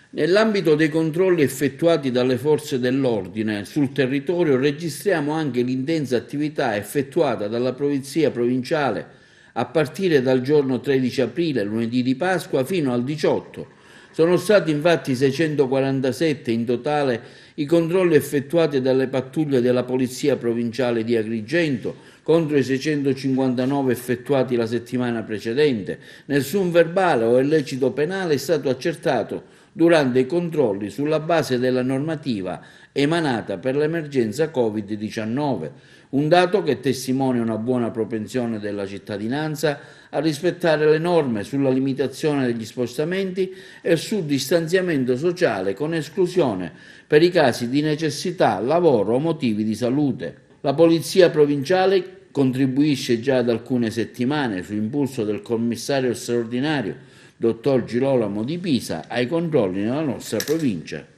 Nell'ambito dei controlli effettuati dalle forze dell'ordine sul territorio registriamo anche l'intensa attività effettuata dalla Polizia Provinciale a partire dal giorno 13 aprile, lunedì di Pasqua, fino al 18. Sono stati infatti 647 in totale i controlli effettuati dalle pattuglie della Polizia Provinciale di Agrigento contro i 659 effettuati la settimana precedente. Nessun verbale o illecito penale è stato accertato durante i controlli sulla base della normativa emanata per l'emergenza Covid-19, un dato che testimonia una buona propensione della cittadinanza a rispettare le norme sulla limitazione degli spostamenti e sul distanziamento sociale, con esclusione per i casi di necessità, lavoro o motivi di salute. La Polizia Provinciale contribuisce già da alcune settimane, su impulso del commissario straordinario dottor Girolamo Di Pisa, ai controlli nella nostra provincia.